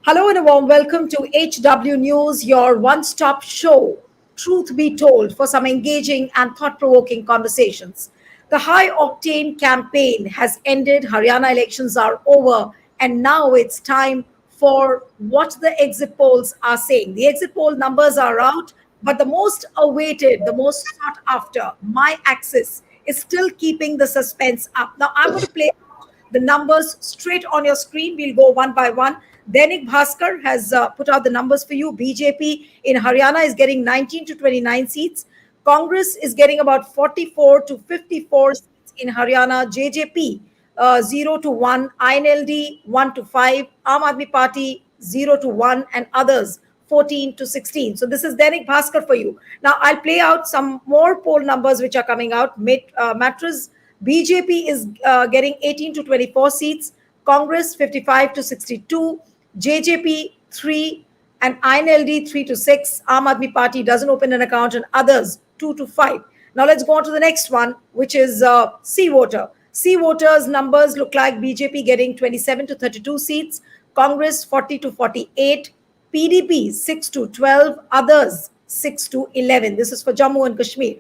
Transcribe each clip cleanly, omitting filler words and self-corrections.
Hello and a warm welcome to HW News, your one stop show, truth be told, for some engaging and thought provoking conversations. The high octane campaign has ended, Haryana elections are over, and now it's time for what the exit polls are saying. The exit poll numbers are out, but the most awaited, the most sought after, my axis, is still keeping the suspense up. Now, I'm going to play the numbers straight on your screen. We'll go one by one. Dainik Bhaskar has put out the numbers for you. BJP in Haryana is getting 19 to 29 seats. Congress is getting about 44 to 54 seats in Haryana. JJP 0 to 1, INLD 1 to 5, Aam Aadmi Party 0 to 1, and others 14 to 16. So this is Dainik Bhaskar for you. Now I'll play out some more poll numbers which are coming out. Mattress BJP is getting 18 to 24 seats, Congress 55 to 62, JJP 3, and INLD 3 to 6. Aam Aadmi Party doesn't open an account, and others 2 to 5. Now let's go on to the next one, which is C voter. C voters numbers look like BJP getting 27 to 32 seats, Congress 40 to 48, PDP 6 to 12, others 6 to 11. This is for Jammu and Kashmir.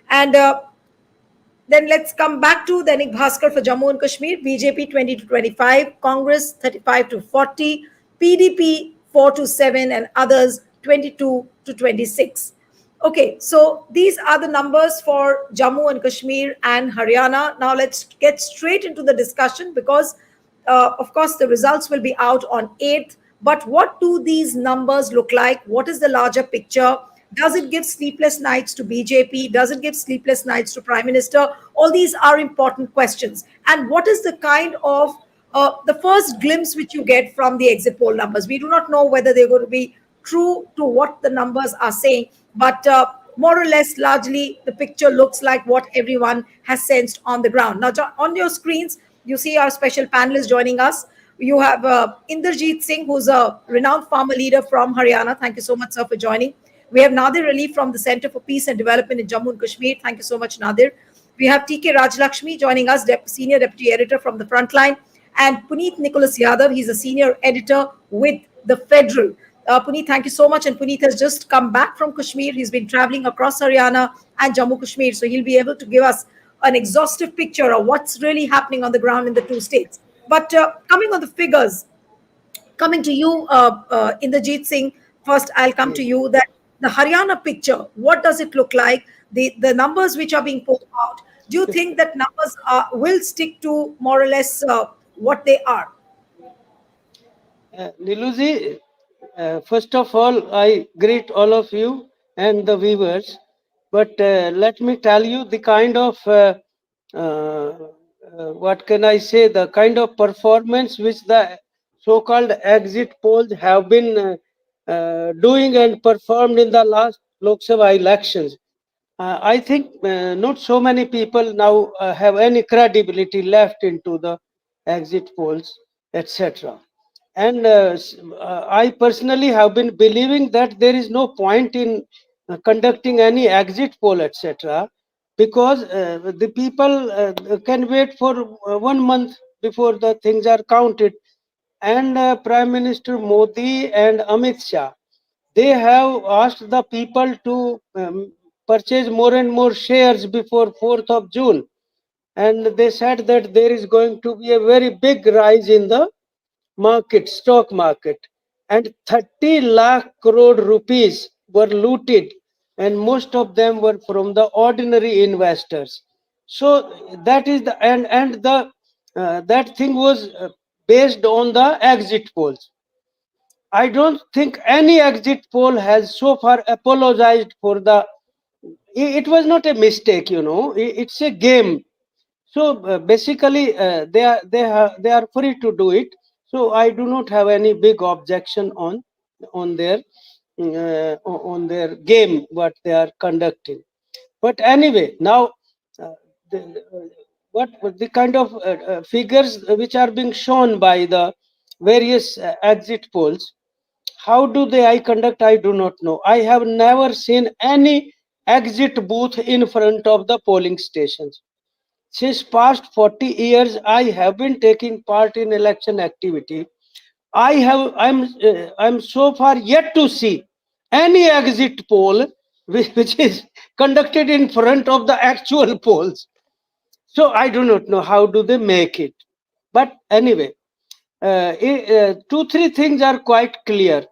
And then let's come back to Dainik Bhaskar for Jammu and Kashmir. BJP 20 to 25, Congress 35 to 40, PDP 4 to 7, and others 22 to 26. Okay, so these are the numbers for Jammu and Kashmir and Haryana. Now let's get straight into the discussion because, of course, the results will be out on 8th. But what do these numbers look like? What is the larger picture? Does it give sleepless nights to BJP? Does it give sleepless nights to Prime Minister? All these are important questions. And what is the kind of the first glimpse which you get from the exit poll numbers? We do not know whether they're going to be true to what the numbers are saying, but more or less, largely, the picture looks like what everyone has sensed on the ground. Now, on your screens, you see our special panelists joining us. You have Inderjeet Singh, who's a renowned farmer leader from Haryana. Thank you so much, sir, for joining. We have Nadir Ali from the Center for Peace and Development in Jammu and Kashmir. Thank you so much, Nadir. We have TK Rajlakshmi joining us, Senior Deputy Editor from the Frontline. And Puneet Nicholas Yadav, he's a Senior Editor with the Federal. Puneet, thank you so much. And Puneet has just come back from Kashmir. He's been traveling across Haryana and Jammu Kashmir. So he'll be able to give us an exhaustive picture of what's really happening on the ground in the two states. But coming on the figures, coming to you, Inderjeet Singh, first I'll come to you. That the Haryana picture, what does it look like? The numbers which are being put out, do you think that numbers will stick to more or less what they are? Neelu, first of all, I greet all of you and the viewers. But let me tell you the kind of, what can I say, the kind of performance which the so-called exit polls have been doing and performed in the last Lok Sabha elections. I think not so many people now have any credibility left into the exit polls, etc. And I personally have been believing that there is no point in conducting any exit poll, etc., because the people can wait for 1 month before the things are counted. And Prime Minister Modi and Amit Shah, they have asked the people to purchase more and more shares before 4th of June. And they said that there is going to be a very big rise in the market, stock market. And 30 lakh crore rupees were looted, and most of them were from the ordinary investors. So that is the and the that thing was based on the exit polls. I don't think any exit poll has so far apologized for the. It was not a mistake, you know. It's a game. So basically, they are free to do it. So I do not have any big objection on their on their game what they are conducting. But anyway, now the, what the kind of figures which are being shown by the various exit polls, how do they I conduct? I do not know. I have never seen any exit booth in front of the polling stations. Since past 40 years, I have been taking part in election activity. I'm so far yet to see any exit poll which is conducted in front of the actual polls. So I do not know how do they make it. But anyway, two, three things are quite clear.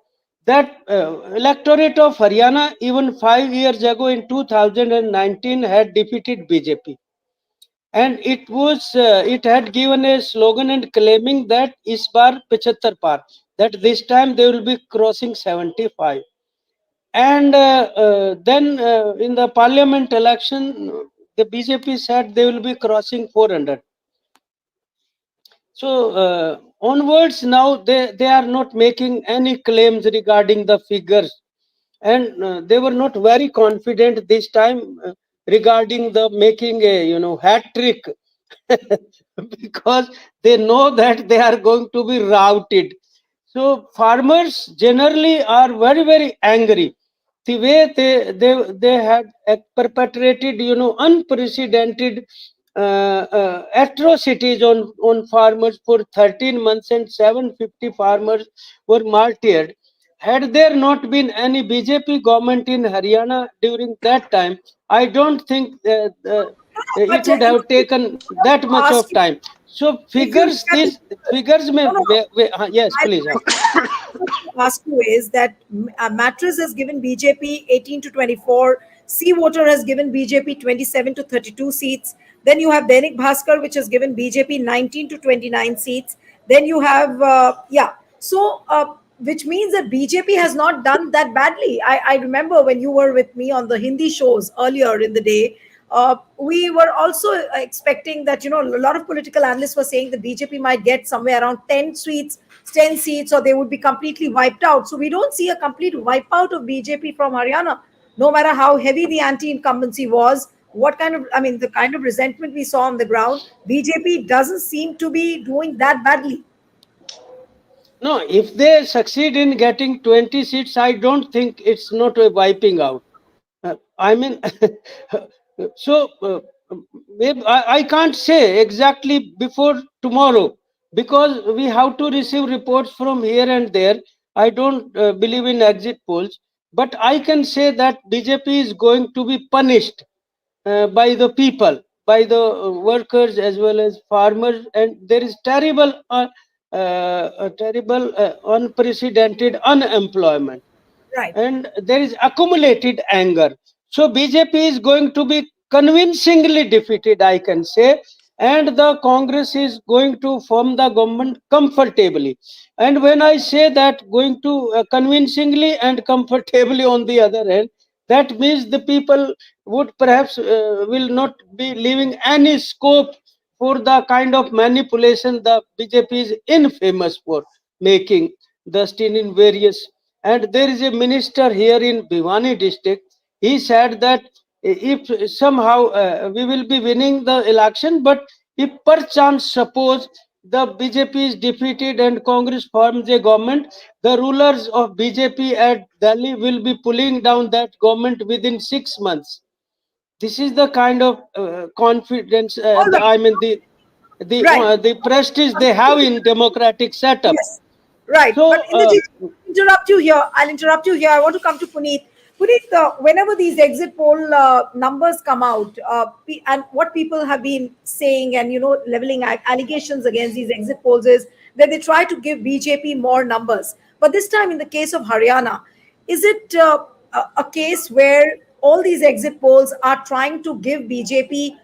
That electorate of Haryana even 5 years ago in 2019 had defeated BJP, and it had given a slogan and claiming that is bar 75 par, that this time they will be crossing 75. And then in the parliament election, the BJP said they will be crossing 400. So onwards now they are not making any claims regarding the figures, and they were not very confident this time regarding the making a hat trick because they know that they are going to be routed. So farmers generally are very angry. The way they had perpetrated unprecedented atrocities on farmers for 13 months, and 750 farmers were martyred. Had there not been any BJP government in Haryana during that time, I don't think it But would have taken that much of ask you, time. So if you look figures, at the these figures may, no, no, yes, I, please. to ask you is that Mattress has given BJP 18 to 24, Sea Water has given BJP 27 to 32 seats. Then you have Dainik Bhaskar, which has given BJP 19 to 29 seats. Then you have, so which means that BJP has not done that badly. I remember when you were with me on the Hindi shows earlier in the day, we were also expecting that a lot of political analysts were saying that BJP might get somewhere around 10 seats, or they would be completely wiped out. So we don't see a complete wipeout of BJP from Haryana, no matter how heavy the anti-incumbency was. What kind of, I mean, the kind of resentment we saw on the ground, BJP doesn't seem to be doing that badly. No, if they succeed in getting 20 seats, I don't think it's not a wiping out. I mean, so maybe I can't say exactly before tomorrow, because we have to receive reports from here and there. I don't believe in exit polls, but I can say that BJP is going to be punished by the people, by the workers as well as farmers, and there is terrible, unprecedented unemployment, Right. and there is accumulated anger. So BJP is going to be convincingly defeated, I can say, and the Congress is going to form the government comfortably. And when I say that going to convincingly and comfortably on the other hand, that means the people would perhaps will not be leaving any scope for the kind of manipulation the BJP is infamous for making, thus in various. And there is a minister here in Bhiwani district. He said that if somehow we will be winning the election, but if perchance suppose the BJP is defeated and Congress forms a government, the rulers of BJP at Delhi will be pulling down that government within 6 months. This is the kind of confidence, All right. I mean Right. the prestige they have in democratic setup. Yes, right. But So Indrajit, interrupt you here. I'll interrupt you here. I want to come to Puneet. Puneet, whenever these exit poll numbers come out, and what people have been saying and leveling allegations against these exit polls is that they try to give BJP more numbers. But this time, in the case of Haryana, is it a case where all these exit polls are trying to give BJP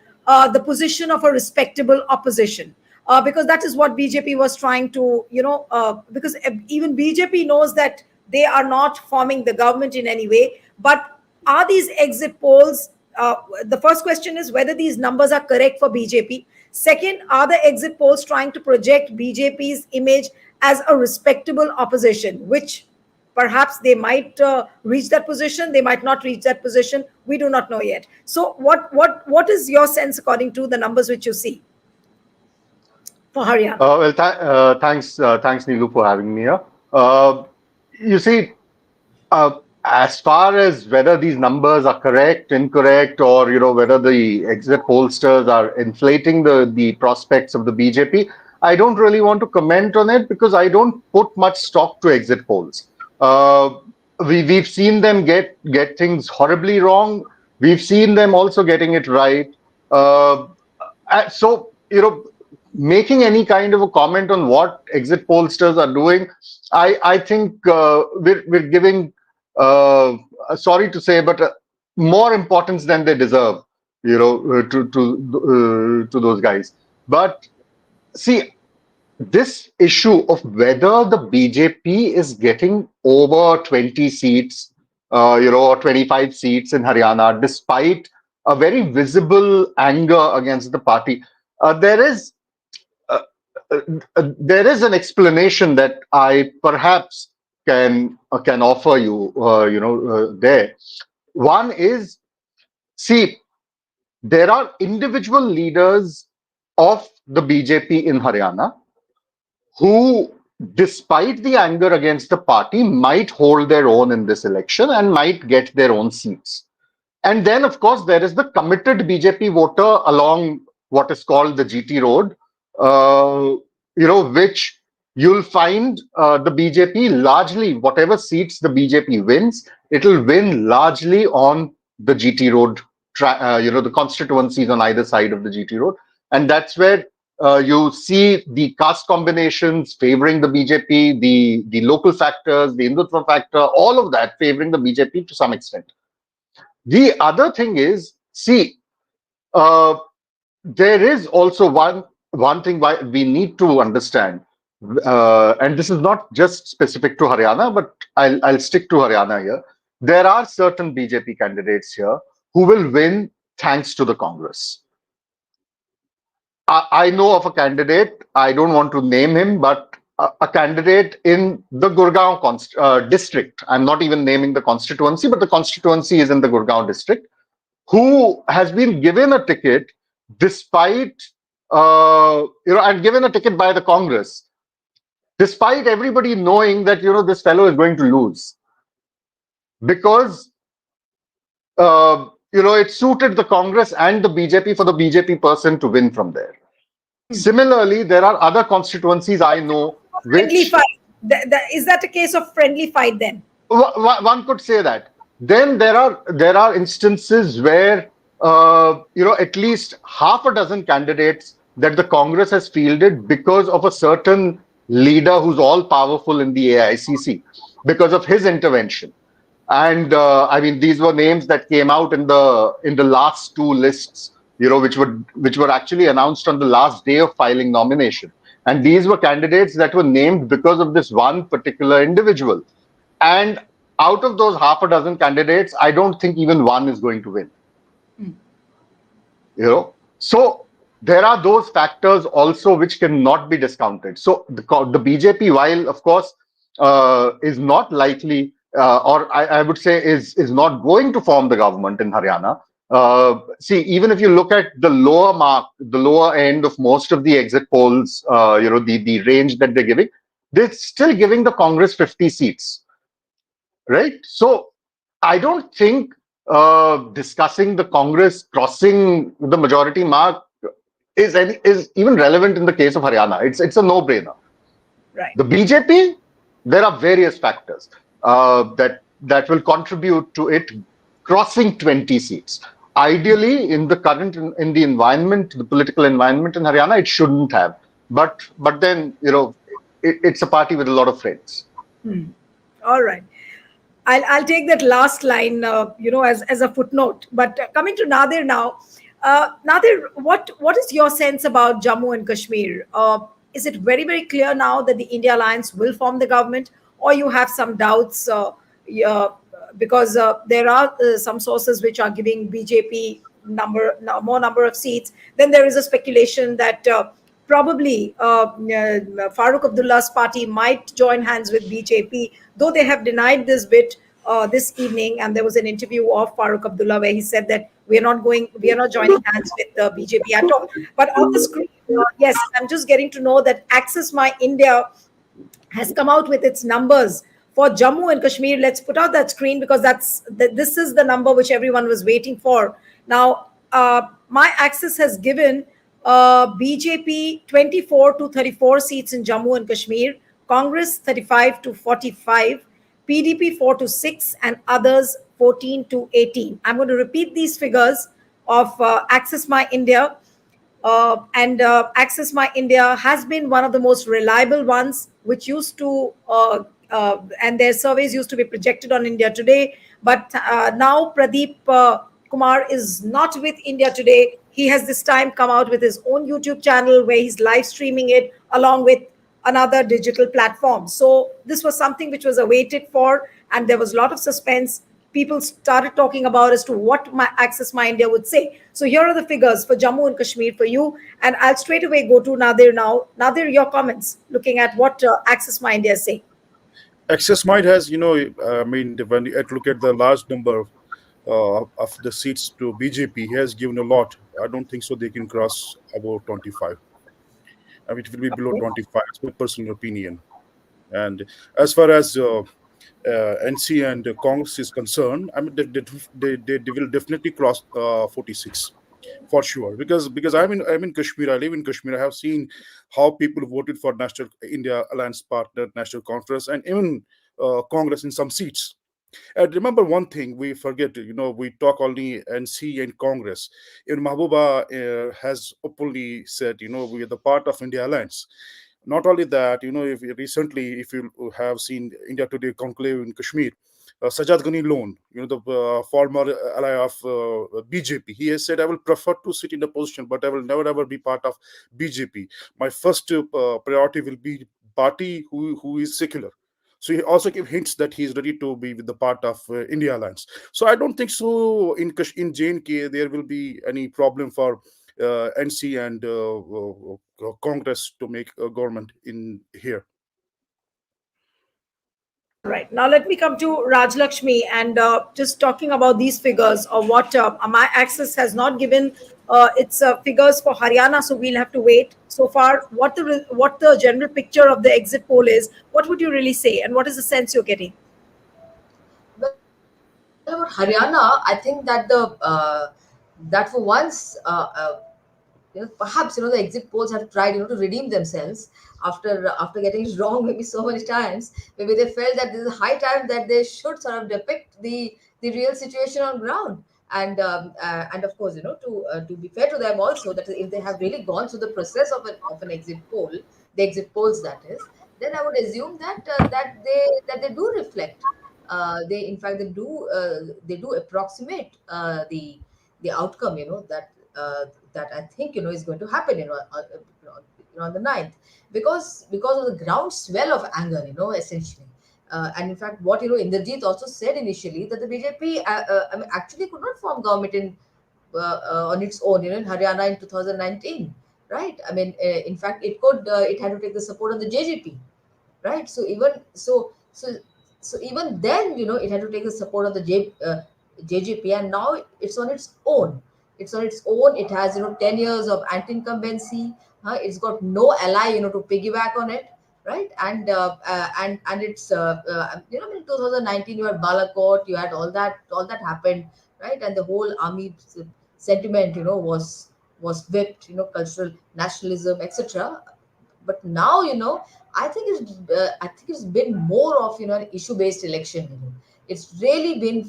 the position of a respectable opposition? Because that is what BJP was trying to, because even BJP knows that they are not forming the government in any way. But are these exit polls? The first question is whether these numbers are correct for BJP. Second, are the exit polls trying to project BJP's image as a respectable opposition, which perhaps they might reach that position, they might not reach that position. We do not know yet. So, what is your sense according to the numbers which you see for Haryana? Thanks, Neelu, for having me here. Uh, you see, as far as whether these numbers are correct, incorrect, or whether the exit pollsters are inflating the prospects of the BJP, I don't really want to comment on it because I don't put much stock to exit polls. Uh, we've seen them get things horribly wrong. We've seen them also getting it right. Uh, so, making any kind of a comment on what exit pollsters are doing, I think we're giving, sorry to say, but more importance than they deserve, to those guys. But see, this issue of whether the BJP is getting over 20 seats, or 25 seats in Haryana, despite a very visible anger against the party, there is uh, an explanation that I perhaps can offer you, there. One is, see, there are individual leaders of the BJP in Haryana who, despite the anger against the party, might hold their own in this election and might get their own seats. And then, of course, there is the committed BJP voter along what is called the GT road, which you'll find the BJP largely, whatever seats the BJP wins, it'll win largely on the GT road, the constituencies on either side of the GT road. And that's where you see the caste combinations favoring the BJP, the local factors, the Hindutva factor, all of that favoring the BJP to some extent. The other thing is, see, uh, there is also one thing why we need to understand, and this is not just specific to Haryana, but I'll stick to Haryana here. There are certain BJP candidates here who will win thanks to the Congress. I know of a candidate. I don't want to name him, but a candidate in the Gurgaon district. I'm not even naming the constituency, but the constituency is in the Gurgaon district, who has been given a ticket despite, and given a ticket by the Congress, despite everybody knowing that, this fellow is going to lose. Because, it suited the Congress and the BJP for the BJP person to win from there. Similarly, there are other constituencies I know Friendly which... fight. Is that a case of friendly fight then? One could say that. Then there are instances where at least half a dozen candidates that the Congress has fielded because of a certain leader who's all powerful in the AICC, because of his intervention. And I mean, these were names that came out in the last two lists, which were actually announced on the last day of filing nomination. And these were candidates that were named because of this one particular individual. And out of those half a dozen candidates, I don't think even one is going to win. So there are those factors also which cannot be discounted. So the BJP, while of course is not likely, or I would say is not going to form the government in Haryana. See, even if you look at the lower end of most of the exit polls, the range that they're still giving the Congress 50 seats. Right? So I don't think discussing the Congress crossing the majority mark is even relevant in the case of Haryana. It's a no-brainer. Right. The BJP, there are various factors that will contribute to it crossing 20 seats. Ideally, in the political environment in Haryana, it shouldn't have. But then, it's a party with a lot of friends. All right. I'll take that last line, as a footnote. But coming to Nadir now, Nadir, what is your sense about Jammu and Kashmir? Is it very, very clear now that the India Alliance will form the government, or you have some doubts? Because there are some sources which are giving BJP more number of seats. Then there is a speculation that probably Farooq Abdullah's party might join hands with BJP, though they have denied this bit this evening. And there was an interview of Farooq Abdullah where he said that we are not joining hands with the BJP at all. But on the screen, yes, I'm just getting to know that Access My India has come out with its numbers for Jammu and Kashmir. Let's put out that screen because this is the number which everyone was waiting for. Now, my Access has given BJP 24 to 34 seats in Jammu and Kashmir, Congress 35 to 45, PDP 4 to 6, and others 14 to 18. I'm going to repeat these figures of Access My India. And Access My India has been one of the most reliable ones, which used to, and their surveys used to be projected on India Today. But now Pradeep Kumar is not with India Today. He has this time come out with his own YouTube channel where he's live streaming it along with another digital platform. So this was something which was awaited for, and there was a lot of suspense. People started talking about as to what my Access My India would say. So here are the figures for Jammu and Kashmir for you, and I'll straight away go to Nadir now. Nadir, your comments looking at what Access My India is saying. Access might has, I mean, when you look at the large number of the seats to BJP, he has given a lot. I don't think so they can cross about 25. I mean, it will be below 25. It's my personal opinion. And as far as NC and Congress is concerned, I mean, they will definitely cross 46 for sure. Because I'm in Kashmir. I live in Kashmir. I have seen how people voted for National India Alliance Partner, National Conference, and even Congress in some seats. And remember one thing we forget, we talk only NC and Congress. Even Mahbuba has openly said, we are the part of India Alliance. Not only that, if you have seen India Today conclave in Kashmir, Sajad Ghani Lone, the former ally of BJP, he has said, I will prefer to sit in the position, but I will never ever be part of BJP. My first priority will be party who is secular. So he also gave hints that he is ready to be with the part of India Alliance. So I don't think so in JNK there will be any problem for NC and Congress to make a government in here. All right. Now let me come to Raj Lakshmi and just talking about these figures of what my access has not given its figures for Haryana, so we'll have to wait. So far, what the general picture of the exit poll is, what would you really say, and what is the sense you're getting? Well, about Haryana, I think that that for once, perhaps the exit polls have tried to redeem themselves after getting it wrong maybe so many times. Maybe they felt that this is high time that they should sort of depict the real situation on ground. And of course, to be fair to them also, that if they have really gone through the process of an exit poll, the exit polls that is, then I would assume that they do reflect. They in fact they do approximate the outcome, that I think is going to happen, on the ninth, because of the groundswell of anger, essentially. And in fact, what Indrajit also said initially, that the BJP I mean, actually could not form government on its own, in Haryana in 2019, right? I mean, in fact, it had to take the support of the JGP, right? So even then, it had to take the support of the JGP, and now it's on its own. It's on its own. It has 10 years of anti-incumbency. It's got no ally, to piggyback on it, right? And it's in 2019 you had Balakot, you had all that happened, right? And the whole army sentiment, was whipped, cultural nationalism, etc. But now, I think it's been more of an issue based election. It's really been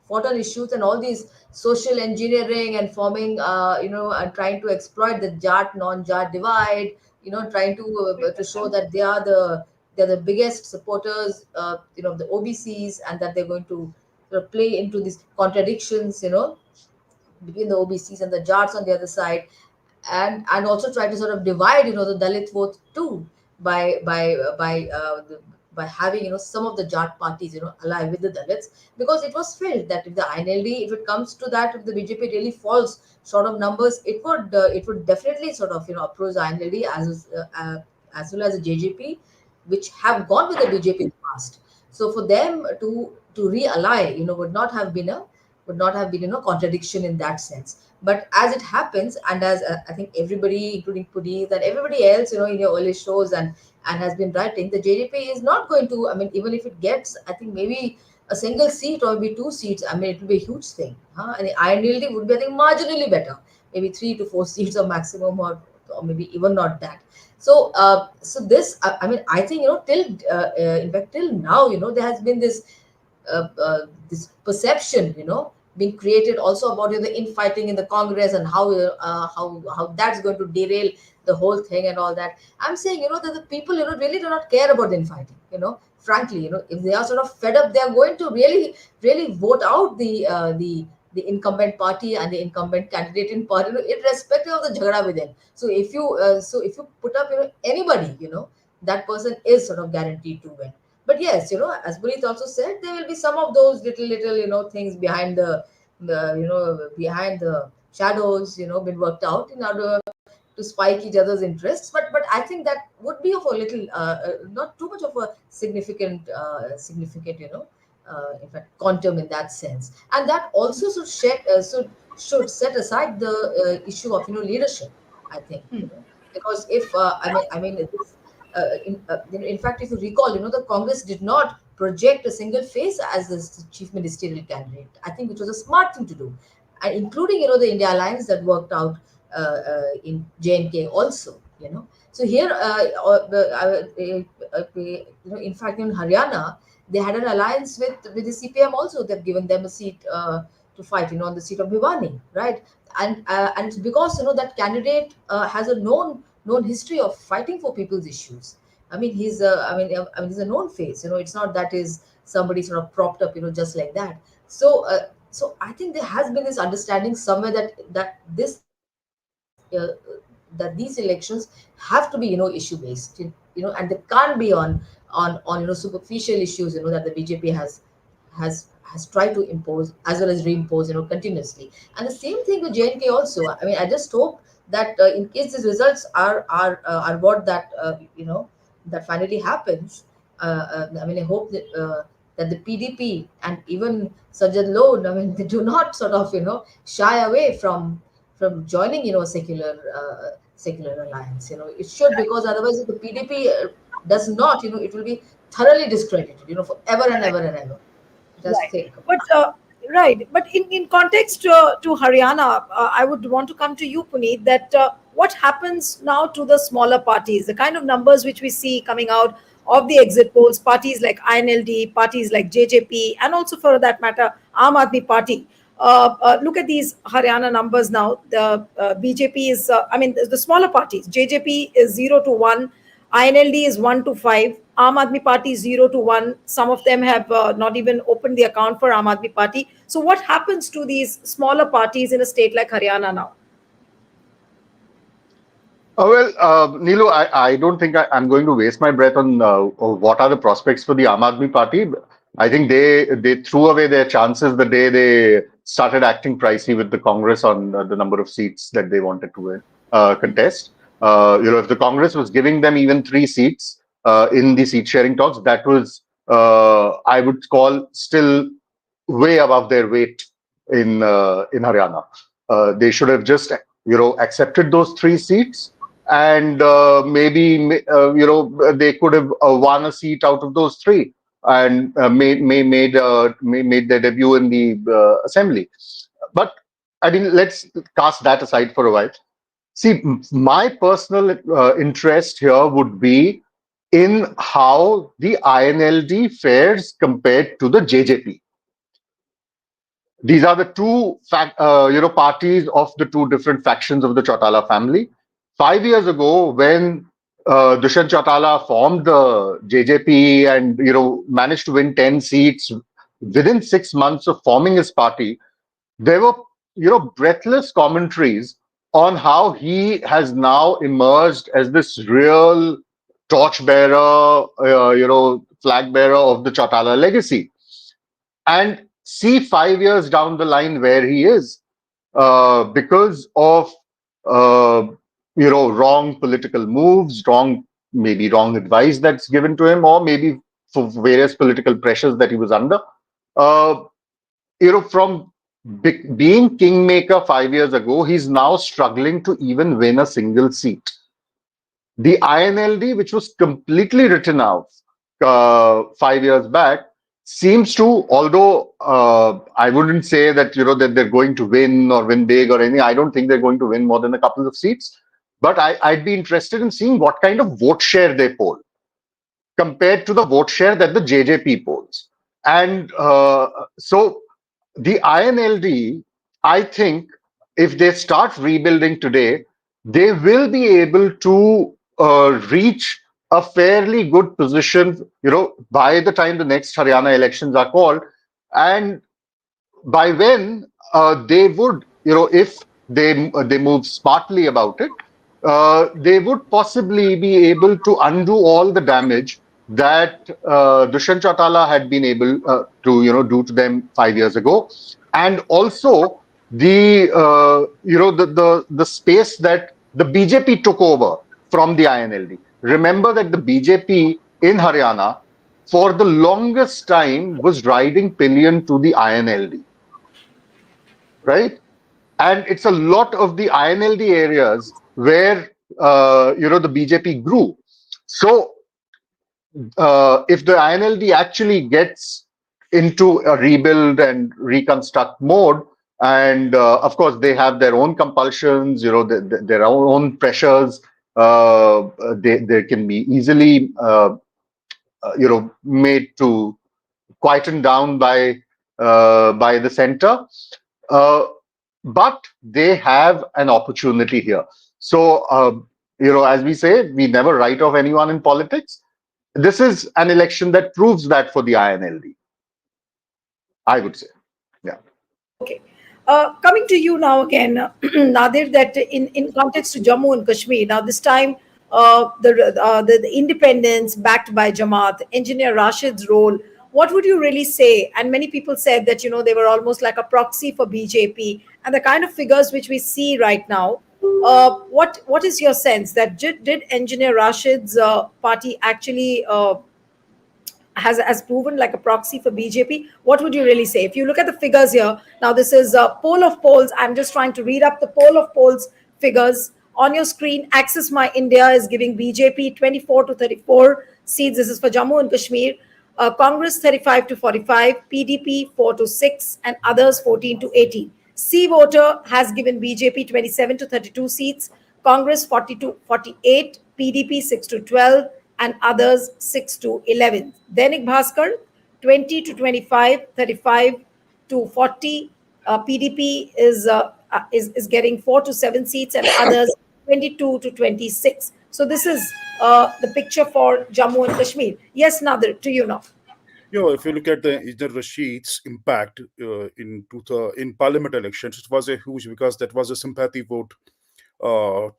fought on issues, and all these social engineering and forming, and trying to exploit the Jat non-Jat divide, trying to show that they're the biggest supporters, of the OBCs, and that they're going to play into these contradictions, between the OBCs and the Jats on the other side, and also try to sort of divide, the Dalit vote too, by having, some of the Jat parties, ally with the Dalits, because it was felt that if the INLD, if it comes to that, if the BJP really falls short of numbers, it would definitely sort of approach the INLD as well as the JJP, which have gone with the BJP in the past. So for them to re-ally, would not have been contradiction in that sense. But as it happens, and as I think everybody, including Puneet and everybody else, in your early shows and has been writing, the JDP is not going to. I mean, even if it gets, I think maybe a single seat or maybe two seats, I mean, it will be a huge thing. And the INLD would be, I think, marginally better. maybe 3 to 4 seats or maximum, or maybe even not that. So this, I mean, I think, till in fact till now, there has been this perception, being created also about, the infighting in the Congress, and how that's going to derail the whole thing and all that. I'm saying, that the people, really do not care about the infighting. Frankly, if they are sort of fed up, they are going to really vote out the incumbent party and the incumbent candidate in part, irrespective of the jhagada within. So if you put up, anybody, that person is sort of guaranteed to win. But yes, as Puneet also said, there will be some of those little things behind the shadows, been worked out in order to spike each other's interests. But I think that would be of a little, not too much of a significant, in fact, quantum in that sense. And that also should set aside the issue of, leadership, I think, because if this, in fact, if you recall, the Congress did not project a single face as the chief ministerial candidate. I think it was a smart thing to do, and including, the India Alliance that worked out in JNK also. So here, in fact, in Haryana, they had an alliance with the CPM also. They've given them a seat to fight, on the seat of Bhiwani, right? And it's because, that candidate has a known history of fighting for people's issues. I mean, he's a known face. It's not that is somebody sort of propped up, just like that. So I think there has been this understanding somewhere that these elections have to be, issue based, and they can't be on superficial issues, that the BJP has tried to impose as well as reimpose, continuously. And the same thing with JNK also. I mean, I just hope that, in case these results are what that finally happens. I mean, I hope that the PDP and even Sajjad Lone, I mean, they do not sort of, shy away from joining, a secular alliance. It should, because otherwise, if the PDP does not, it will be thoroughly discredited, forever and ever and ever. Just Right. think. But right. But in context to Haryana, I would want to come to you, Puneet, that what happens now to the smaller parties, the kind of numbers which we see coming out of the exit polls, parties like INLD, parties like JJP, and also for that matter, Aam Aadmi Party. Look at these Haryana numbers now. The BJP is, I mean, the smaller parties. JJP is 0 to 1, INLD is 1 to 5, Aam Aadmi Party is 0 to 1. Some of them have not even opened the account for Aam Aadmi Party. So, what happens to these smaller parties in a state like Haryana now? Neelu, I don't think I'm going to waste my breath on what are the prospects for the Aam Aadmi Party. I think they threw away their chances the day they started acting pricey with the Congress on the number of seats that they wanted to contest. If the Congress was giving them even 3 seats in the seat sharing talks, that was, I would call, still way above their weight in Haryana. They should have just accepted those 3 seats, and they could have won a seat out of those 3 and made their debut in the assembly. But I mean, let's cast that aside for a while. See, my personal interest here would be in how the INLD fares compared to the JJP. These are the parties of the 2 different factions of the Chautala family. 5 years ago, when Dushyant Chautala formed the JJP and managed to win 10 seats within 6 months of forming his party, there were breathless commentaries on how he has now emerged as this real torchbearer, flag bearer of the Chautala legacy. And see 5 years down the line where he is, because of wrong political moves, maybe wrong advice that's given to him, or maybe for various political pressures that he was under. Uh, from being kingmaker 5 years ago, he's now struggling to even win a single seat. The INLD, which was completely written out 5 years back, seems to, although I wouldn't say that that they're going to win or win big or anything. I don't think they're going to win more than a couple of seats. But I'd be interested in seeing what kind of vote share they poll compared to the vote share that the JJP polls. And so the INLD, I think, if they start rebuilding today, they will be able to reach a fairly good position, by the time the next Haryana elections are called. And by when they would, if they move smartly about it, they would possibly be able to undo all the damage that Dushyant Chautala had been able to do to them 5 years ago, and also the the space that the BJP took over from the INLD. Remember that the BJP in Haryana for the longest time was riding pillion to the INLD, right? And it's a lot of the INLD areas where the BJP grew. So if the INLD actually gets into a rebuild and reconstruct mode, and of course they have their own compulsions, their own pressures, they can be easily made to quieten down by the center. Uh, but they have an opportunity here. So, as we say, we never write off anyone in politics. This is an election that proves that for the INLD, I would say. Yeah. Okay. Coming to you now again, Nadir, that in context to Jammu and Kashmir, now this time the independence backed by Jamat, Engineer Rashid's role, what would you really say? And many people said that, they were almost like a proxy for BJP and the kind of figures which we see right now. What is your sense that did Engineer Rashid's party actually has proven like a proxy for BJP? What would you really say? If you look at the figures here, now this is a poll of polls. I'm just trying to read up the poll of polls figures on your screen. Access My India is giving BJP 24 to 34 seats. This is for Jammu and Kashmir. Congress 35 to 45, PDP 4 to 6, and others 14 to 18. C voter has given BJP 27 to 32 seats, Congress 40 to 48, PDP 6 to 12, and others 6 to 11. Dainik Bhaskar 20 to 25, 35 to 40. PDP is getting 4 to 7 seats, and others 22 to 26. So this is the picture for Jammu and Kashmir. Yes, Nadir, to you now. If you look at the Engineer Rashid's impact in parliament elections, it was a huge, because that was a sympathy vote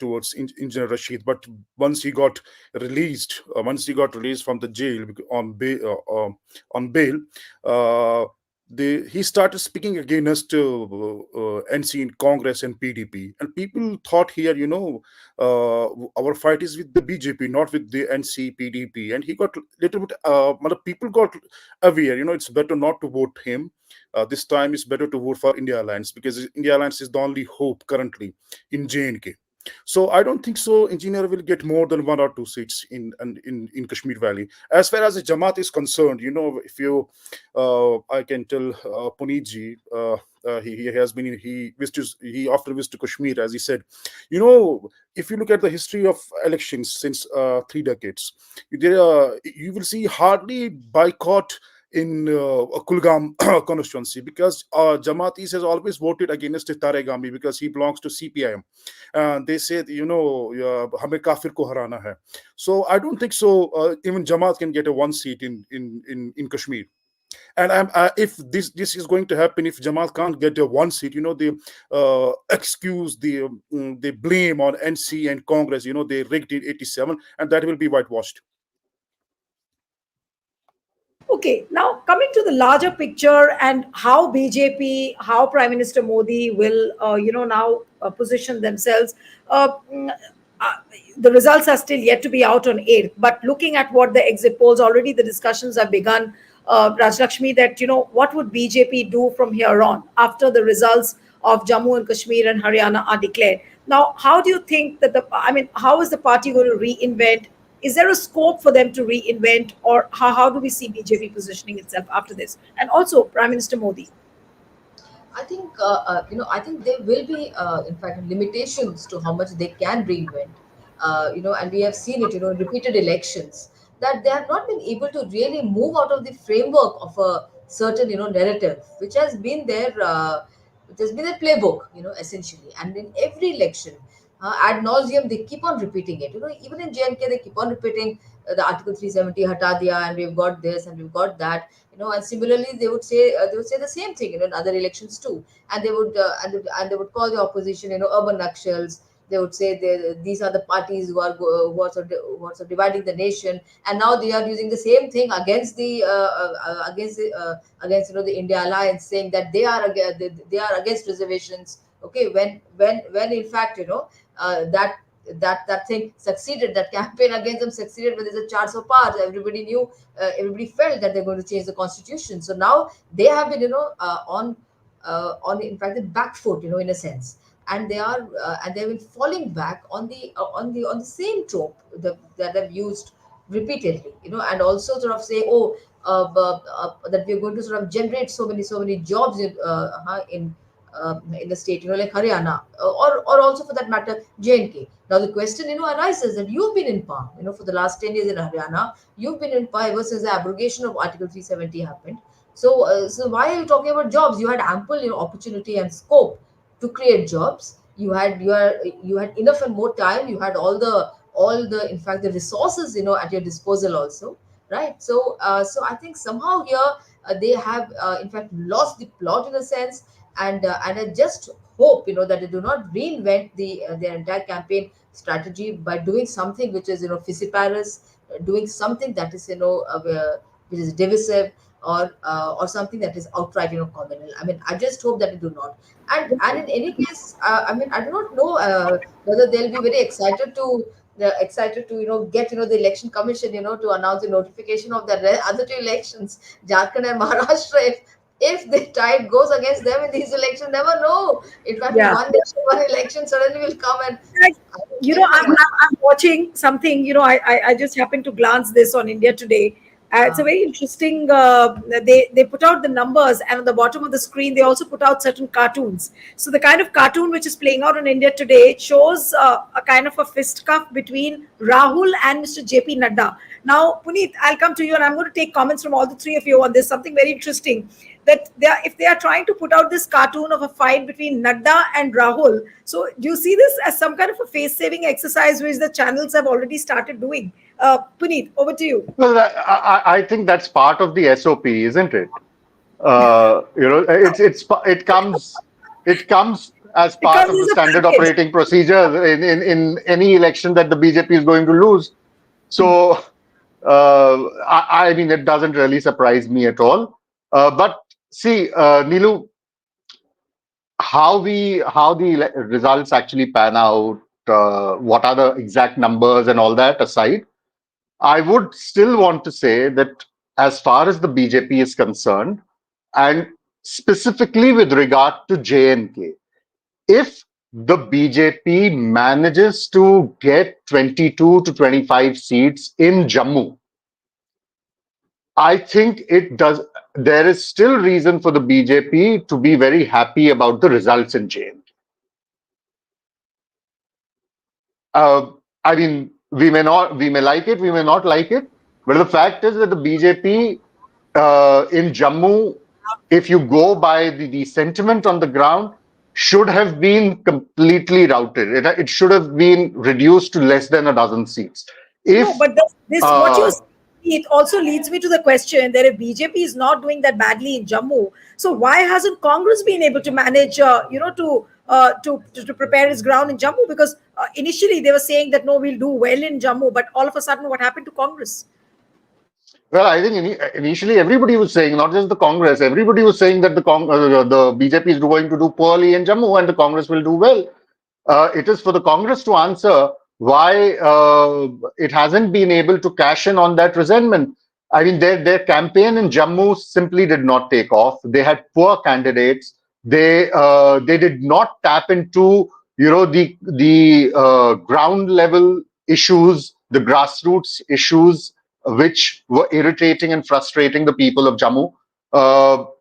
towards Engineer Rashid. But once he got released from the jail on bail, uh, he started speaking against NC in Congress and PDP, and people thought here, our fight is with the BJP, not with the NC PDP, and he got little bit. People got aware. It's better not to vote him. This time, it's better to vote for India Alliance, because India Alliance is the only hope currently in JNK. So I don't think so. Engineer will get more than 1 or 2 seats in Kashmir Valley. As far as the Jamaat is concerned, if you, I can tell Puneet ji, he has been he often visits to Kashmir, as he said. If you look at the history of elections since 3 decades, you will see hardly boycott in Kulgam constituency, because Jamatis has always voted against Taregami, because he belongs to CPIM. They said, hame kafir ko harana hai. So I don't think so. Even Jamaat can get a 1 seat in Kashmir. And if this is going to happen, if Jamaat can't get a 1 seat, they excuse they blame on NC and Congress. They rigged in 87, and that will be whitewashed. Okay, now coming to the larger picture and how BJP, how Prime Minister Modi will, now position themselves. Mm, uh, the results are still yet to be out on 8th, but looking at what the exit polls, already the discussions have begun, Rajlakshmi, that, what would BJP do from here on after the results of Jammu and Kashmir and Haryana are declared? Now, how do you think that how is the party going to reinvent? Is there a scope for them to reinvent, or how do we see BJP positioning itself after this? And also, Prime Minister Modi. I think I think there will be, in fact, limitations to how much they can reinvent. And we have seen it, in repeated elections, that they have not been able to really move out of the framework of a certain, narrative, which has been their playbook, essentially. And in every election, ad nauseum, they keep on repeating it. Even in JNK, they keep on repeating the Article 370 hata diya, and we've got this and we've got that. And similarly they would say the same thing, in other elections too. And they would call the opposition, urban nationals. They would say these are the parties who are sort of dividing the nation, and now they are using the same thing against the India Alliance, saying that they are against reservations. Okay, when in fact, that thing succeeded, that campaign against them succeeded, when there's a charge of power. Everybody knew, everybody felt that they're going to change the constitution. So now they have been, on in fact the back foot, in a sense. And they've been falling back on the same trope that they've used repeatedly, and also sort of say, oh, that we're going to sort of generate so many jobs in the state, like Haryana, or also for that matter, JNK. Now the question, arises that you've been in power, for the last 10 years in Haryana. You've been in power ever since the abrogation of Article 370 happened. So why are you talking about jobs? You had ample, opportunity and scope to create jobs. You had enough and more time. You had all the in fact the resources, at your disposal also, right? So I think somehow here, they have, in fact, lost the plot in a sense. And I just hope, that they do not reinvent their entire campaign strategy by doing something which is, fissiparous, doing something that is, which is divisive, or something that is outright, communal. I mean, I just hope that they do not. And in any case, I mean, I do not know whether they'll be very excited to, get, the election commission, to announce the notification of the other two elections, Jharkhand and Maharashtra. If the tide goes against them in these elections, never know. In fact, in Yeah. one nation, one election suddenly will come, and Like, anything might. I'm watching something. I just happened to glance this on India Today. It's a Uh, very interesting. They put out the numbers, and on the bottom of the screen, they also put out certain cartoons. So the kind of cartoon which is playing out on India Today shows a kind of a fistcuff between Rahul and Mr. JP Nadda. Now, Puneet, I'll come to you, and I'm going to take comments from all the three of you on this. Something very interesting, that if they are trying to put out this cartoon of a fight between Nadda and Rahul, so do you see this as some kind of a face-saving exercise which the channels have already started doing? Puneet, over to you. Well, I think that's part of the SOP, isn't it? It comes as It part comes of the as a standard package. operating procedure in any election that the BJP is going to lose. So I mean, it doesn't really surprise me at all. But see, Neelu, how the results actually pan out, what are the exact numbers and all that aside, I would still want to say that as far as the BJP is concerned, and specifically with regard to JNK, if the BJP manages to get 22 to 25 seats in Jammu, I think it does. There is still reason for the BJP to be very happy about the results in JNK. Uh, I mean, we may like it, we may not like it, but the fact is that the BJP in Jammu, if you go by the sentiment on the ground, should have been completely routed. It should have been reduced to less than a dozen seats. No, If but this what you're uh, saying, it also leads me to the question that if BJP is not doing that badly in Jammu, so why hasn't Congress been able to manage, to prepare its ground in Jammu? Because initially they were saying that no, we'll do well in Jammu, but all of a sudden, what happened to Congress? Well, I think initially everybody was saying, not just the Congress, everybody was saying that the BJP is going to do poorly in Jammu and the Congress will do well. It is for the Congress to answer why it hasn't been able to cash in on that resentment. I mean, their campaign in Jammu simply did not take off. They had poor candidates. They did not tap into the ground level issues the grassroots issues which were irritating and frustrating the people of Jammu.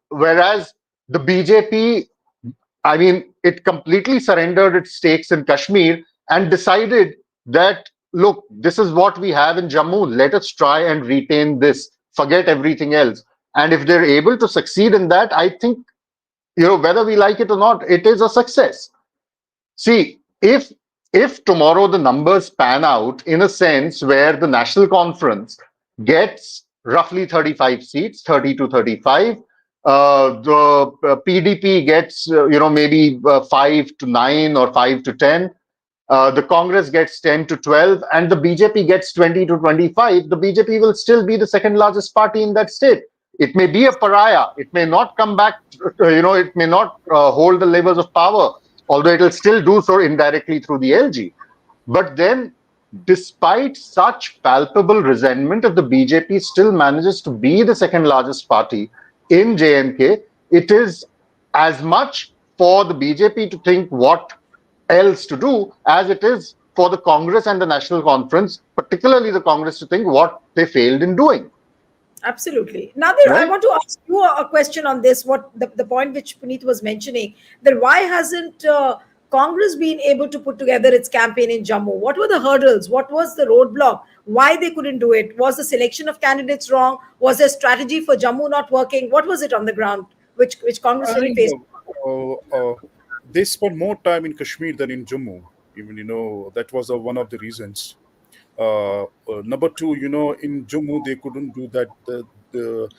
Whereas the BJP, I mean, it completely surrendered its stakes in Kashmir and decided that, look, this is what we have in Jammu. Let us try and retain this, forget everything else. And if they're able to succeed in that, I think, whether we like it or not, it is a success. See, if tomorrow the numbers pan out in a sense where the national conference gets roughly 35 seats, 30 to 35, the PDP gets maybe 5 to 9 or 5 to 10, the Congress gets 10 to 12, and the BJP gets 20 to 25, the BJP will still be the second largest party in that state. It may be a pariah. It may not come back, it may not hold the levers of power, although it will still do so indirectly through the LG. But then, despite such palpable resentment, if the BJP still manages to be the second largest party in JNK, it is as much for the BJP to think what else to do as it is for the Congress and the National Conference, particularly the Congress, to think what they failed in doing. Absolutely. Nadir, I Right? want to ask you a question on this. What the point which Puneet was mentioning, that why hasn't Congress been able to put together its campaign in Jammu? What were the hurdles? What was the roadblock? Why they couldn't do it? Was the selection of candidates wrong? Was their strategy for Jammu not working? What was it on the ground which Congress I really think faced? they spent more time in Kashmir than in Jammu. Even that was one of the reasons. Number two, in Jammu they couldn't do that the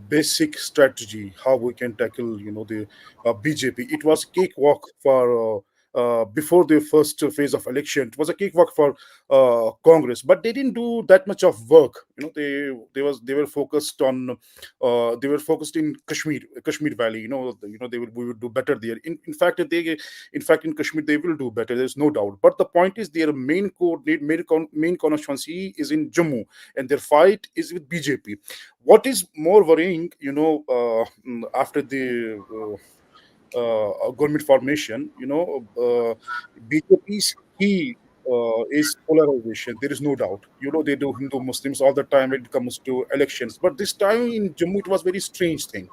basic strategy how we can tackle the BJP. It was cakewalk for before the first phase of election. It was a cakewalk for Congress, but they didn't do that much of work. They were focused on they were focused in Kashmir Valley. We would do better there. In fact in Kashmir they will do better. There's no doubt. But the point is their main constituency is in Jammu, and their fight is with BJP. What is more worrying, after the government formation, BJP's key is polarization. There is no doubt. They do Hindu Muslims all the time when it comes to elections. But this time in Jammu, it was very strange thing.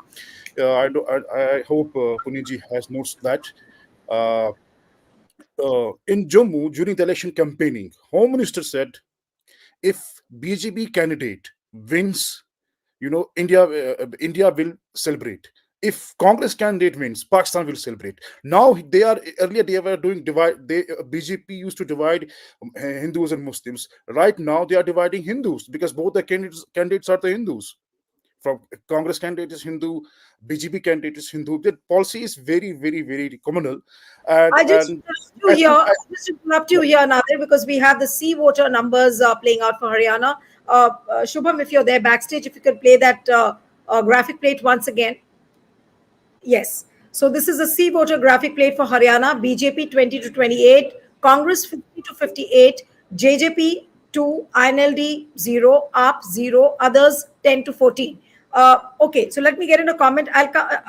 I hope Puniji has noticed that. Uh, in Jammu, during the election campaigning, Home Minister said if BJP candidate wins, India will celebrate. If Congress candidate wins, Pakistan will celebrate. Now they are earlier they were doing divide. BJP used to divide Hindus and Muslims. Right now they are dividing Hindus because both the candidates are the Hindus. From Congress candidate is Hindu, BJP candidate is Hindu. That policy is very, very, very communal, and I just and interrupt you I here. think I just interrupt you here, Nadir, because we have the sea water numbers playing out for Haryana. Shubham, if you're there backstage, if you could play that graphic plate once again. Yes. So this is a C voter graphic plate for Haryana. BJP 20 to 28, Congress 50 to 58, JJP 2, INLD 0, AAP 0, others 10 to 14. Okay, so let me get in a comment.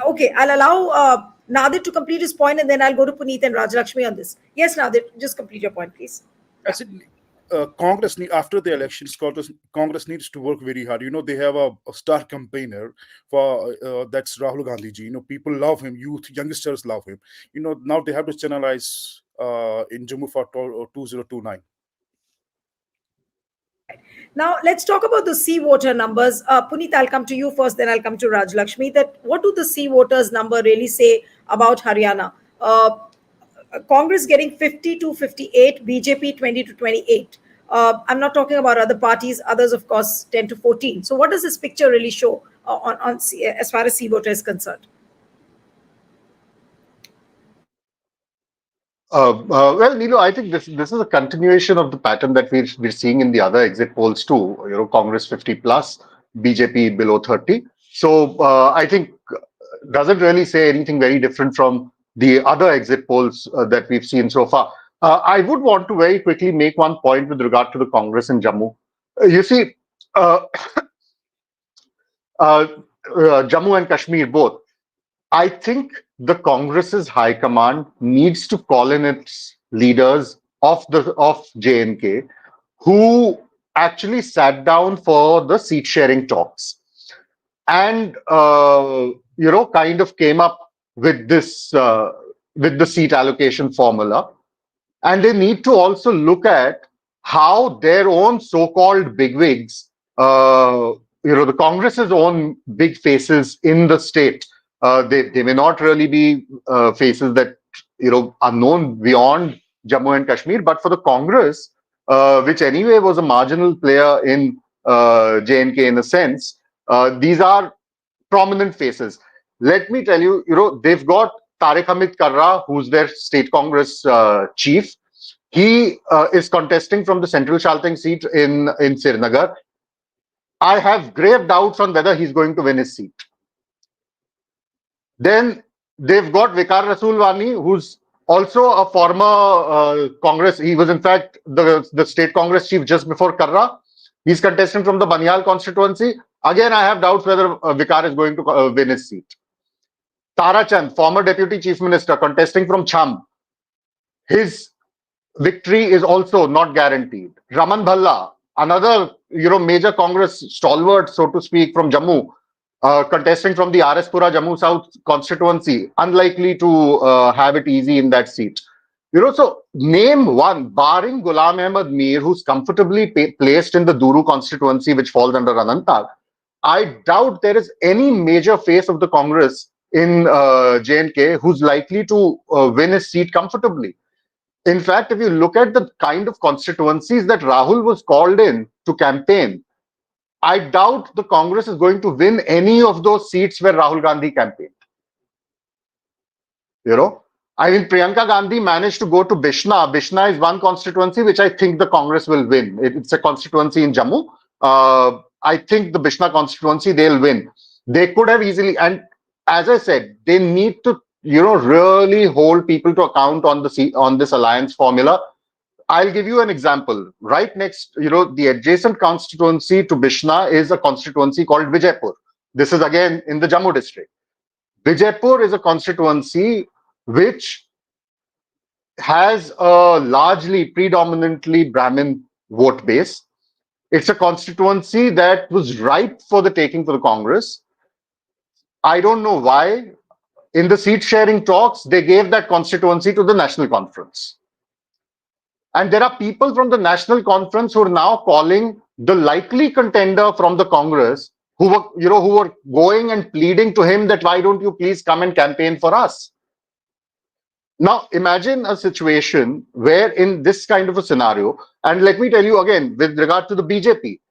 Okay, I'll allow Nadir to complete his point, and then I'll go to Puneet and Rajalakshmi on this. Yes, Nadir, just complete your point, please. I Yeah. said Congress after the elections, Congress needs to work very hard. They have a star campaigner for that's Rahul Gandhi ji. People love him. Youth, youngsters love him. Now they have to channelize in Jammu for 2029. Now, let's talk about the seawater numbers. Puneet, I'll come to you first, then I'll come to Raj Lakshmi. That what do the seawaters number really say about Haryana? Congress getting 50 to 58, BJP 20 to 28. I'm not talking about other parties, others, of course, 10 to 14. So, what does this picture really show as far as seawater is concerned? Well, Neelu, I think this is a continuation of the pattern that we're seeing in the other exit polls too. Congress 50 plus, BJP below 30. So I think doesn't really say anything very different from the other exit polls that we've seen so far. I would want to very quickly make one point with regard to the Congress in Jammu. You see, uh, uh, Jammu and Kashmir both. I think the Congress's high command needs to call in its leaders of JNK who actually sat down for the seat sharing talks and kind of came up with this with the seat allocation formula. And they need to also look at how their own so-called bigwigs, the Congress's own big faces in the state, they may not really be faces that are known beyond Jammu and Kashmir, but for the Congress, which anyway was a marginal player in J&K in a sense, these are prominent faces. Let me tell you, they've got Tariq Hamid Karra, who's their state Congress chief. He is contesting from the Central Shalting seat in Srinagar. I have grave doubts on whether he's going to win his seat. Then they've got Vikar Rasulwani, who's also a former Congress. He was, in fact, the state Congress chief just before Karra. He's contesting from the Banial constituency. Again, I have doubts whether Vikar is going to win his seat. Tara Chand, former deputy chief minister, contesting from Cham. His victory is also not guaranteed. Raman Bhalla, another major Congress stalwart, so to speak, from Jammu, contesting from the RS Pura Jammu South constituency, unlikely to have it easy in that seat. So name one, barring Ghulam Ahmad Mir, who's comfortably placed in the Duru constituency, which falls under Anantnag. I doubt there is any major face of the Congress in J&K who's likely to win his seat comfortably. In fact, if you look at the kind of constituencies that Rahul was called in to campaign, I doubt the Congress is going to win any of those seats where Rahul Gandhi campaigned. I mean, Priyanka Gandhi managed to go to Bishna. Bishna is one constituency which I think the Congress will win. It's a constituency in Jammu. I think the Bishna constituency, they'll win. They could have easily, and as I said, they need to really hold people to account on this alliance formula. I'll give you an example. Right next, the adjacent constituency to Bishna is a constituency called Vijaypur. This is again in the Jammu district. Vijaypur is a constituency which has a largely, predominantly Brahmin vote base. It's a constituency that was ripe for the taking for the Congress. I don't know why. In the seat sharing talks, they gave that constituency to the National Conference. And there are people from the National Conference who are now calling the likely contender from the Congress, who were going and pleading to him that why don't you please come and campaign for us? Now, imagine a situation where in this kind of a scenario, and let me tell you again, with regard to the BJP,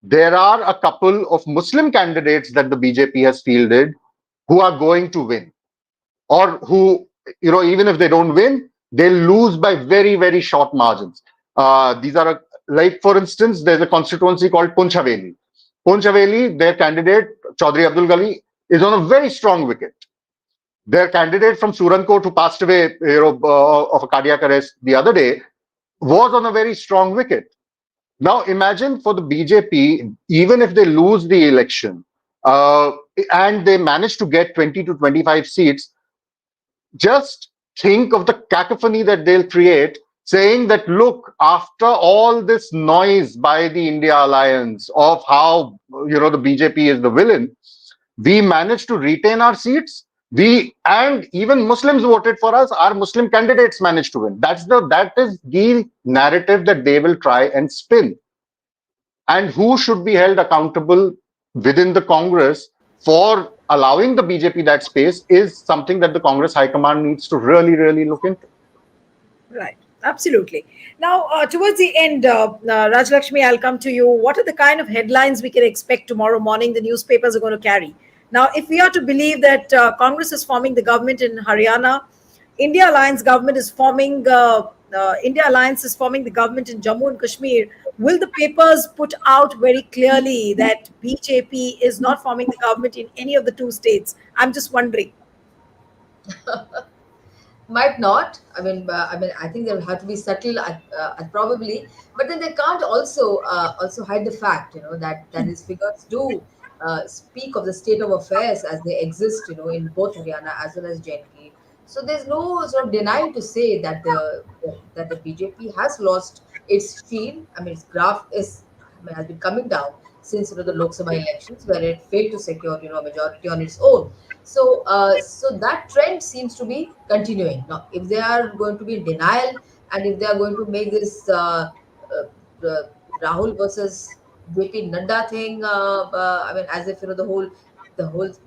there are a couple of Muslim candidates that the BJP has fielded who are going to win, or who, even if they don't win, they'll lose by very, very short margins. These are, like, for instance, there's a constituency called Punch Haveli. Punch Haveli, their candidate, Chaudhry Abdul Ghali, is on a very strong wicket. Their candidate from Surankot, who passed away of a cardiac arrest the other day, was on a very strong wicket. Now, imagine for the BJP, even if they lose the election and they manage to get 20 to 25 seats, just think of the cacophony that they'll create, saying that, look, after all this noise by the India alliance of how the BJP is the villain, we managed to retain our seats. And even Muslims voted for us. Our Muslim candidates managed to win. That is the narrative that they will try and spin. And who should be held accountable within the Congress for allowing the BJP that space is something that the Congress High Command needs to really, really look into. Right. Absolutely. Now, towards the end, Rajlakshmi, I'll come to you. What are the kind of headlines we can expect tomorrow morning the newspapers are going to carry? Now, if we are to believe that Congress is forming the government in Haryana, India Alliance government is forming India Alliance is forming the government in Jammu and Kashmir. Will the papers put out very clearly that BJP is not forming the government in any of the two states? I'm just wondering. Might not. I think there will have to be subtle, probably, but then they can't also hide the fact, that these figures do speak of the state of affairs as they exist, in both Haryana as well as JNK. So there's no sort of denying to say that the BJP has lost its sheen. I mean, its graph is has been coming down since the Lok Sabha elections, where it failed to secure a majority on its own. So that trend seems to be continuing. Now, if they are going to be in denial, and if they are going to make this uh, Rahul versus JP Nadda thing, I mean, as if the whole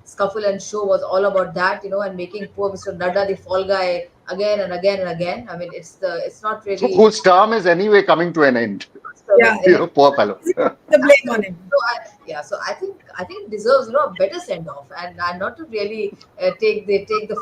scuffle and show was all about that, and making poor Mr. Nadda the fall guy again and again and again. I mean, it's not really Whose term is anyway coming to an end. Yeah, disturbing. Poor fellow. the blame on him. So I think it deserves a better send off, and not to really take the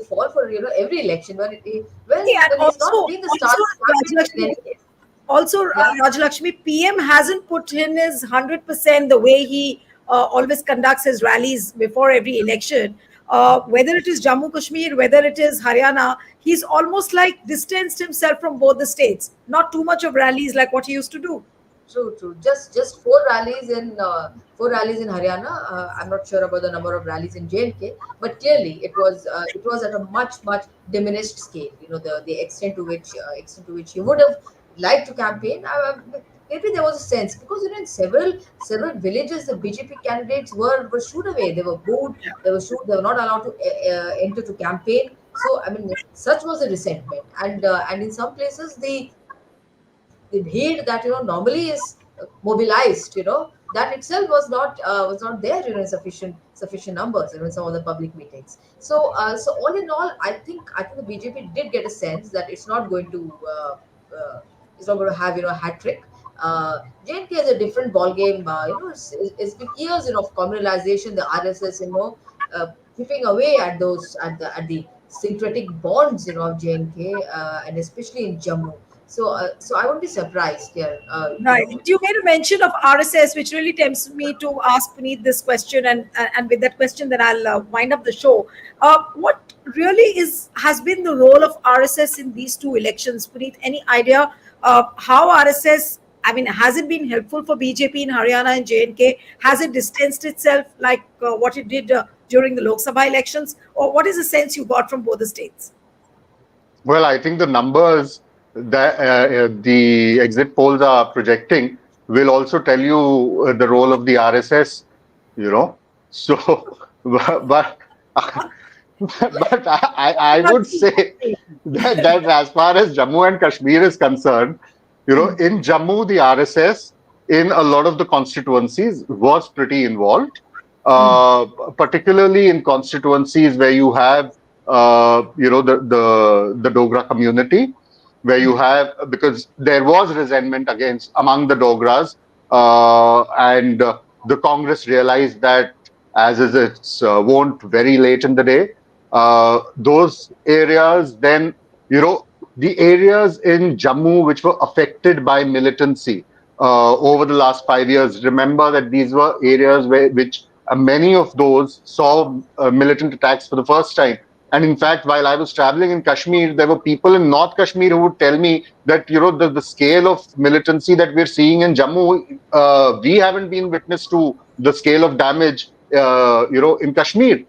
fall for every election See, and when he's not been the star also of the campaign in Rajalakshmi, any case. also Yeah, Rajalakshmi, PM hasn't put in his 100% the way he always conducts his rallies before every election. Whether it is Jammu Kashmir, whether it is Haryana, he's almost like distanced himself from both the states. Not too much of rallies like what he used to do. true. Just four rallies in Haryana. I'm not sure about the number of rallies in J&K, but clearly it was at a much diminished scale. The extent to which he would have liked to campaign. Maybe there was a sense, because in several villages the BJP candidates were shooed away. They were booed. They were shooed. They were not allowed to enter to campaign. So I mean, such was the resentment, and in some places the bheed that normally is mobilized, that itself was not there, in sufficient numbers, in some of the public meetings. So all in all, I think the BJP did get a sense that it's not going to have a hat trick. JNK is a different ball game. It's been years of communalization. The RSS, chipping away at the syncretic bonds, of JNK, and especially in Jammu. So I won't be surprised here. Right. You made a mention of RSS, which really tempts me to ask Puneet this question, and with that question, then I'll wind up the show. What really has been the role of RSS in these two elections, Puneet? Any idea how RSS? I mean, has it been helpful for BJP in Haryana and JNK? Has it distanced itself like what it did during the Lok Sabha elections, or what is the sense you got from both the states? Well, I think the numbers that the exit polls are projecting will also tell you the role of the RSS, you know. So, but but I would say that as far as Jammu and Kashmir is concerned, in Jammu, the RSS in a lot of the constituencies was pretty involved, uh, particularly in constituencies where you have, the Dogra community, where you have, because there was resentment against among the Dogras, and the Congress realized that, as is its wont, very late in the day, those areas then, you know, the areas in Jammu which were affected by militancy over the last 5 years. Remember that these were areas which many of those saw militant attacks for the first time. And in fact, while I was traveling in Kashmir, there were people in North Kashmir who would tell me that the scale of militancy that we're seeing in Jammu, we haven't been witness to the scale of damage, in Kashmir.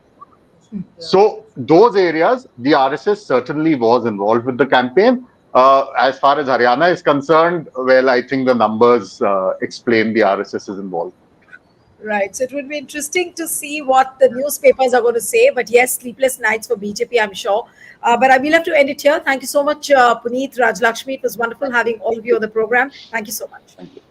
Yeah. So those areas, the RSS certainly was involved with the campaign. As far as Haryana is concerned, well, I think the numbers explain the RSS's involvement. Right. So it would be interesting to see what the newspapers are going to say. But yes, sleepless nights for BJP, I'm sure. But I will have to end it here. Thank you so much, Puneet, Rajlakshmi. It was wonderful having all of you on the program. Thank you so much. Thank you.